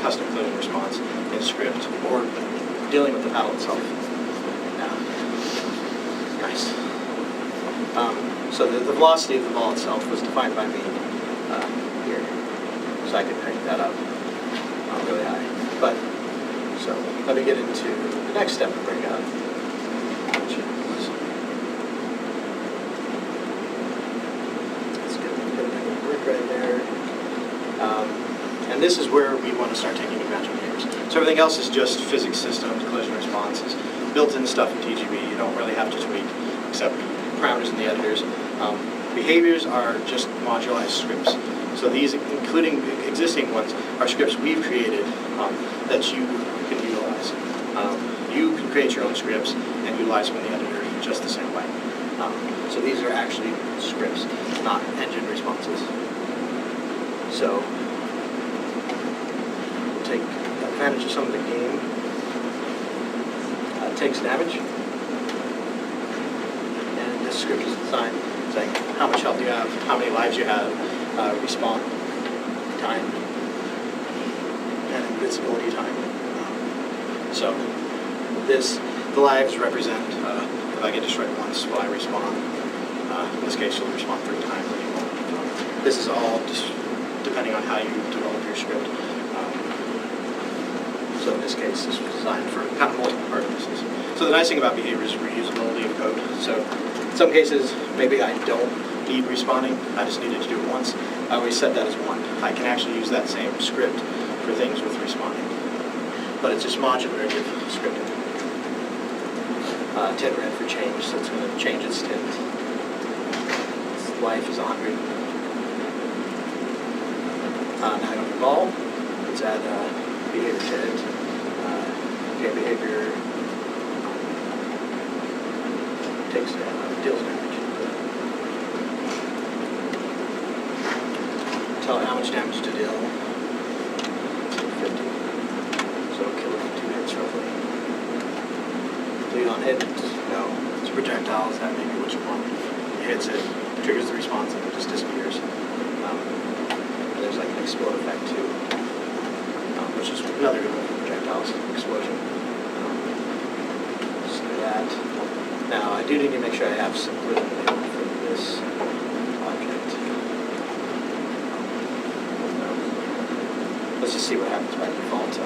custom collision response in script or dealing with the paddle itself. Nice. So the velocity of the ball itself was defined by me here. So I could crank that up really high. But, so let me get into the next step to bring up. Let's get a word right there. And this is where we want to start taking advantage of behaviors. So everything else is just physics systems, collision responses, built-in stuff in TGB. You don't really have to tweak, except parameters in the editors. Behaviors are just modularized scripts. So these, including existing ones, are scripts we've created that you can utilize. You can create your own scripts and utilize them in the editor just the same way. So these are actually scripts, not engine responses. So we'll take advantage of some of the game. Takes damage. And this script is designed saying how much health you have, how many lives you have, respawn time, and invincibility time. So the lives represent if I get destroyed once, will I respawn? In this case, you'll respawn 3 times. This is all just depending on how you develop your script. So in this case, this was designed for kind of multiple purposes. So the nice thing about behaviors is reusability of code. So in some cases, maybe I don't need respawning. I just needed to do it once. I always set that as 1. I can actually use that same script for things with respawning. But it's just modulative scripting. Tint red for change, so it's going to change its tint. Its life is 100. Now I go to ball. Let's add behavior tint. Okay, behavior takes deals damage. Tell it how much damage to deal. 50. So it'll kill it for 2 hits roughly. Bleed on hit. No. It's projectiles. That may be what you want. It hits it, triggers the response, and it just disappears. There's like an explode effect too, which is another good one for projectiles. Explosion. Just do that. Now I do need to make sure I have some collision enabled for this object. Let's just see what happens by default.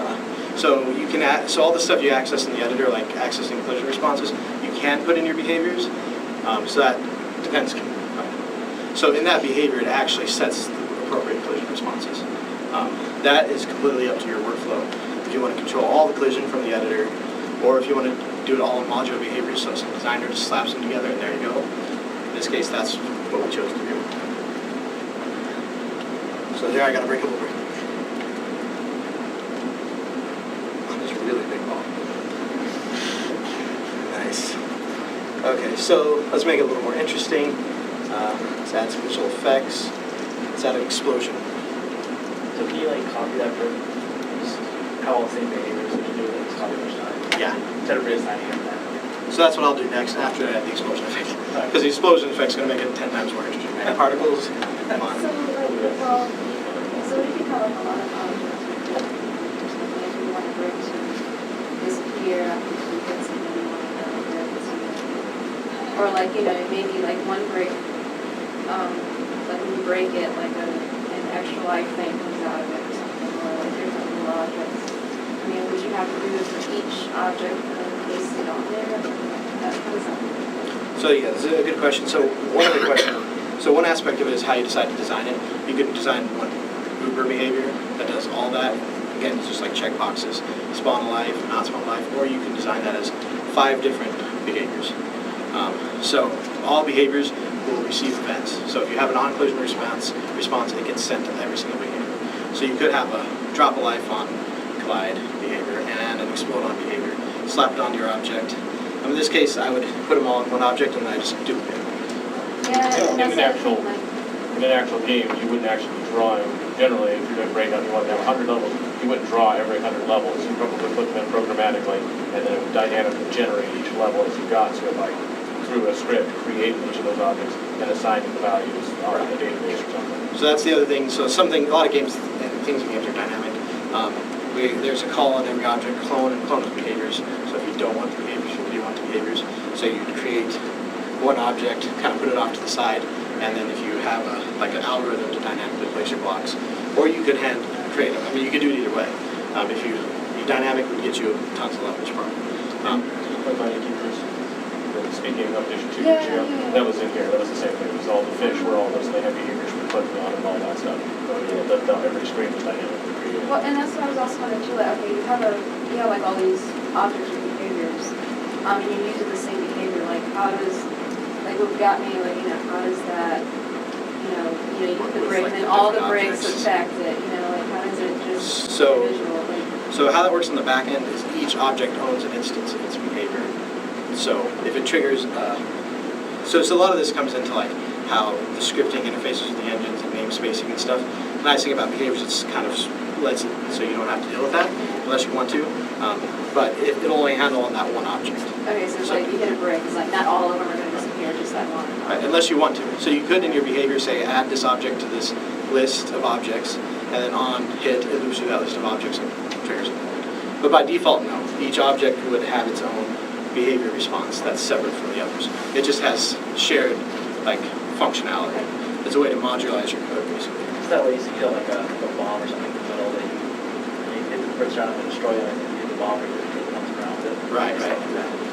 So you can add, so all the stuff you access in the editor, like accessing collision responses, you can put in your behaviors. So that depends. So in that behavior, it actually sets the appropriate collision responses. That is completely up to your workflow. If you want to control all the collision from the editor, or if you want to do it all in modular behaviors, so some designer just slaps them together and there you go. In this case, that's what we chose to do. So there I got a breakable break. Really big ball. Nice. Okay, so let's make it a little more interesting. Let's add some visual effects. Let's add an explosion. So can you like copy that for just how all the same behaviors that you do it, just copy each time? Yeah. Instead of redesigning it. So that's what I'll do next after I add the explosion effect. Because the explosion effect is going to make it 10 times more interesting. And particles, come on. So like, well, so if you have a lot of objects, if you want to bring to disappear after 2 hits and then you want another brick or something. Or like, you know, maybe like one brick, like when you break it, like an extra life thing comes out of it or something, or like there's a little objects. I mean, would you have to do it for each object and then place it on there? That kind of stuff. So yeah, this is a good question. So one aspect of it is how you decide to design it. You can design one Uber behavior that does all that. Again, it's just like check boxes, spawn a life, not spawn a life, or you can design that as 5 different behaviors. So all behaviors will receive events. So if you have an on-collision response, it gets sent to every single behavior. So you could have a drop a life on collide behavior and an explode on behavior, slap it onto your object. In this case, I would put them all in one object and then I just duplicate them. Yeah, In an actual game, you wouldn't actually be drawing. Generally, if you're doing breakout, you want to have 100 levels. You wouldn't draw every 100 levels. You probably put them in programmatically, and then it would dynamically generate each level as you got. So like through a script, creating each of those objects and assigning the values on the database or something. So that's the other thing. So a lot of games and things in games are dynamic. there's a call on every object, clone and clone with behaviors. So if you don't want the behaviors, you want the behaviors. So you create one object, kind of put it off to the side, and then if you have like an algorithm to dynamically place your blocks, or you could create them. I mean, you could do it either way. If you dynamic would get you tons of levels probably. Speaking of Edition 2, Yeah. that was in here. That was the same thing. It was all the fish were all those, they have behaviors for clicking on and all that stuff. Every screen was dynamically created. Well, and that's what I was also wondering too, like, okay, you have like all these objects with behaviors, and you're using the same behavior, like how does, like what got me, like, how does that, you put the break, and then all the breaks affect it, like how does it just visual, like. So how that works on the back end is each object owns an instance of its behavior. So if it triggers, so a lot of this comes into like how the scripting interfaces with the engines and namespacing and stuff. The nice thing about behaviors, it's kind of lets it so you don't have to deal with that unless you want to. But it'll only handle on that one object. Okay, so it's like you hit a break, it's like not all of them are going to disappear, just that one. Right, unless you want to. So you could in your behavior say add this object to this list of objects, and then on hit, it loops through that list of objects and triggers it. But by default, no. Each object would have its own behavior response that's separate from the others. It just has shared like functionality. It's a way to modularize your code basically. Is that way you kill like a bomb or something in the middle that you hit the bricks around and destroy it, and you hit the bomb or it comes around it? Right. Like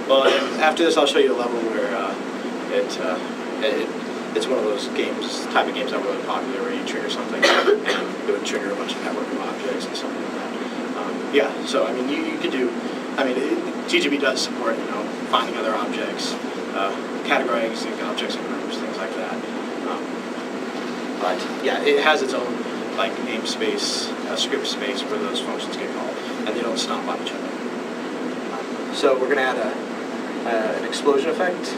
Well, and after this, I'll show you a level where it's one of those games, type of games that are really popular, where you trigger something and it would trigger a bunch of network of objects and something like that. So I mean, you could do. I mean, TGB does support finding other objects, categorizing objects in groups, things like that. But yeah, it has its own like namespace, script space where those functions get called, and they don't stomp on each other. So we're going to add an explosion effect.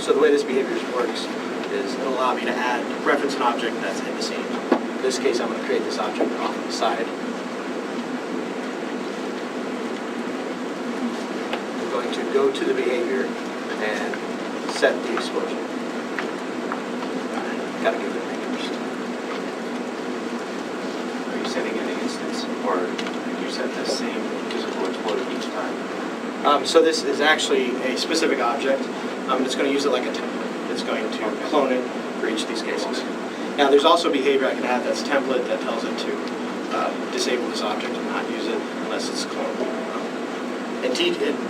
So the way this behavior works is it'll allow me to reference an object that's in the scene. In this case, I'm going to create this object off to the side. I'm going to go to the behavior and set the explosion. Gotta give it a name first. Are you setting any instance, or you set the same physical explosion each time? So this is actually a specific object. It's going to use it like a template. It's going to clone it for each of these cases. Now there's also behavior I can add that's template that tells it to disable this object and not use it unless it's cloned. In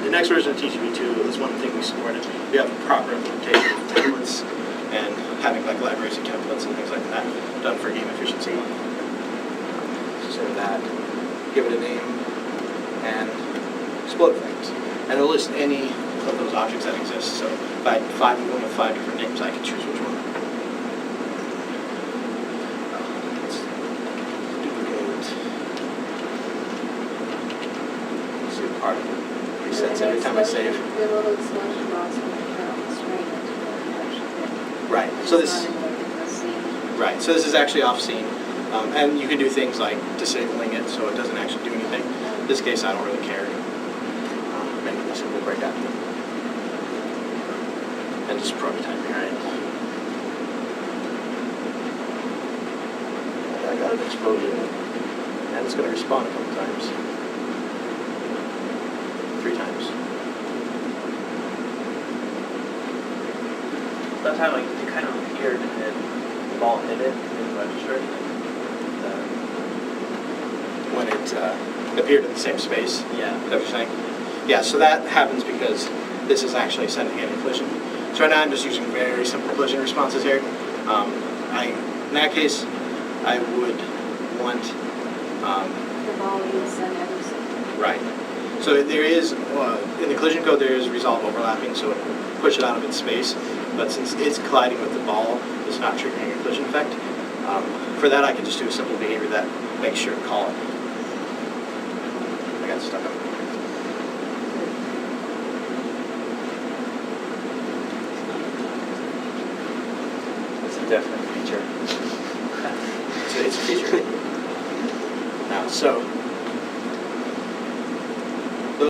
the next version of TGB2 is one thing we supported. We have proper implementation of templates and having like libraries of templates and things like that done for game efficiency. So save that, give it a name, and explode effect. And it'll list any of those objects that exist. So if I had 5 of them with 5 different names, I can choose which one. Let's duplicate. See the part of it resets every time I save. The little explosion box when you turn on the screen, actually. Right. So this is actually off scene, and you can do things like disabling it so it doesn't actually do anything. In this case, I don't really care. Making a simple breakout and just prototyping, right? I got an explosion, and it's going to respawn a couple times, 3 times. that time, like, it kind of appeared and then the ball hit it and it registered. When it appeared in the same space. Yeah. Is that what you're saying? Yeah, so that happens because this is actually sending in a collision. So right now I'm just using very simple collision responses here. In that case, I would want... The ball will send everything. Right. So there is, in the collision code, there is resolve overlapping, so it will push it out of its space. But since it's colliding with the ball, it's not triggering a collision effect. For that, I can just do a simple behavior that makes sure to call it. I got stuck up. It's a definite feature. It's a feature. Now, so